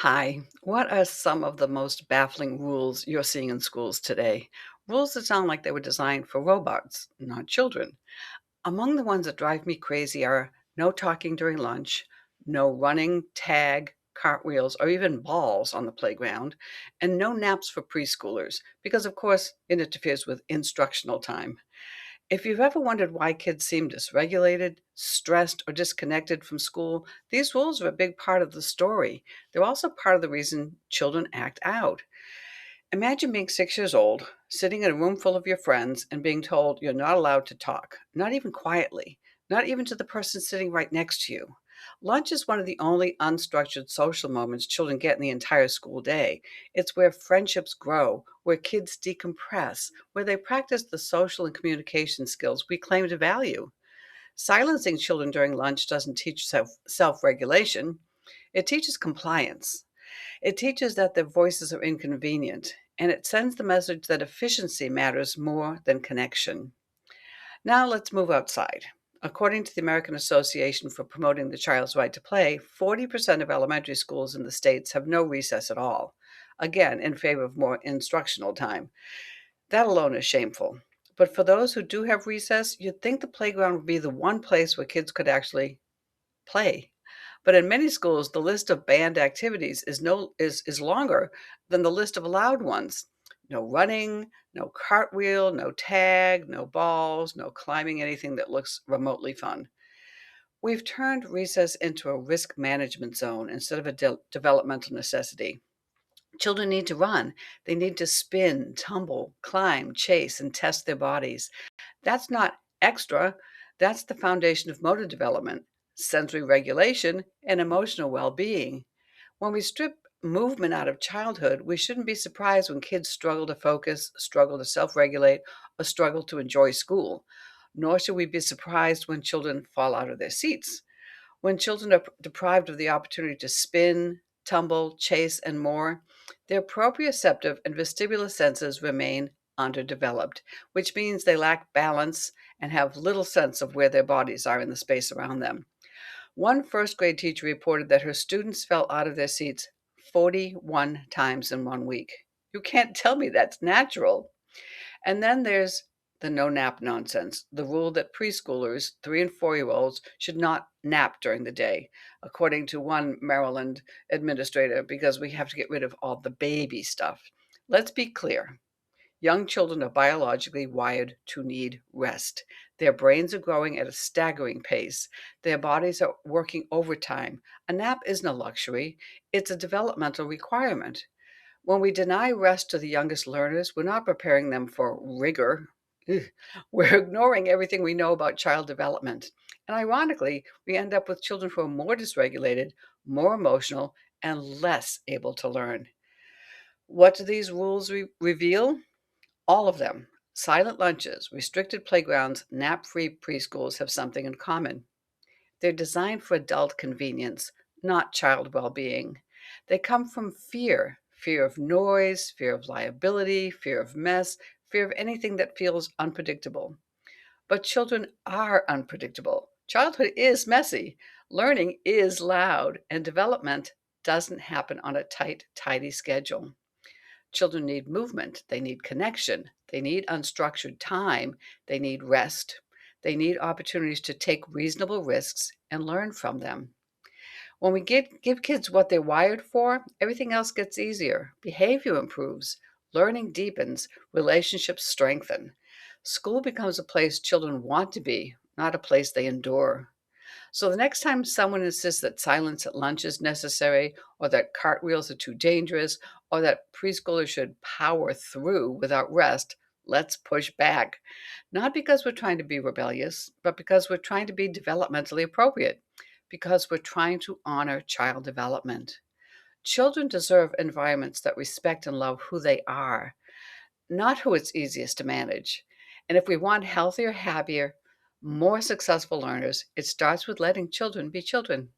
Hi, what are some of the most baffling rules you're seeing in schools today? Rules that sound like they were designed for robots, not children. Among the ones that drive me crazy are no talking during lunch, no running, tag, cartwheels, or even balls on the playground, and no naps for preschoolers, because of course it interferes with instructional time. If you've ever wondered why kids seem dysregulated, stressed, or disconnected from school, these rules are a big part of the story. They're also part of the reason children act out. Imagine being 6 years old, sitting in a room full of your friends, and being told you're not allowed to talk, not even quietly, not even to the person sitting right next to you. Lunch is one of the only unstructured social moments children get in the entire school day. It's where friendships grow, where kids decompress, where they practice the social and communication skills we claim to value. Silencing children during lunch doesn't teach self regulation, it teaches compliance. It teaches that their voices are inconvenient, and it sends the message that efficiency matters more than connection. Now let's move outside. According to the American Association for Promoting the Child's Right to Play, 40% of elementary schools in the states have no recess at all, again, in favor of more instructional time. That alone is shameful. But for those who do have recess, you'd think the playground would be the one place where kids could actually play. But in many schools, the list of banned activities is longer than the list of allowed ones. No running, no cartwheel, no tag, no balls, no climbing anything that looks remotely fun. We've turned recess into a risk management zone instead of a developmental necessity. Children need to run. They need to spin, tumble, climb, chase, and test their bodies. That's not extra. That's the foundation of motor development, sensory regulation, and emotional well being. When we strip movement out of childhood, we shouldn't be surprised when kids struggle to focus, struggle to self regulate, or struggle to enjoy school. Nor should we be surprised when children fall out of their seats. When children are deprived of the opportunity to spin, tumble, chase, and more, their proprioceptive and vestibular senses remain underdeveloped, which means they lack balance and have little sense of where their bodies are in the space around them. One first grade teacher reported that her students fell out of their seats 41 times in 1 week. You can't tell me that's natural. And then there's the no nap nonsense, the rule that preschoolers, 3 and 4 year olds, should not nap during the day, according to one Maryland administrator, because we have to get rid of all the baby stuff. Let's be clear. Young children are biologically wired to need rest. Their brains are growing at a staggering pace. Their bodies are working overtime. A nap isn't a luxury, it's a developmental requirement. When we deny rest to the youngest learners, we're not preparing them for rigor. Ugh. We're ignoring everything we know about child development. And ironically, we end up with children who are more dysregulated, more emotional, and less able to learn. What do these rules reveal? All of them. Silent lunches, restricted playgrounds, nap free preschools have something in common. They're designed for adult convenience, not child well being. They come from fear of noise, fear of liability, fear of mess, fear of anything that feels unpredictable. But children are unpredictable. Childhood is messy, learning is loud, and development doesn't happen on a tight, tidy schedule. Children need movement, they need connection, they need unstructured time, they need rest, they need opportunities to take reasonable risks and learn from them. When we give kids what they're wired for, everything else gets easier. Behavior improves, learning deepens, relationships strengthen. School becomes a place children want to be, not a place they endure. So the next time someone insists that silence at lunch is necessary, or that cartwheels are too dangerous, or that preschoolers should power through without rest, let's push back. Not because we're trying to be rebellious, but because we're trying to be developmentally appropriate, because we're trying to honor child development. Children deserve environments that respect and love who they are, not who it's easiest to manage. And if we want healthier, happier, more successful learners, it starts with letting children be children.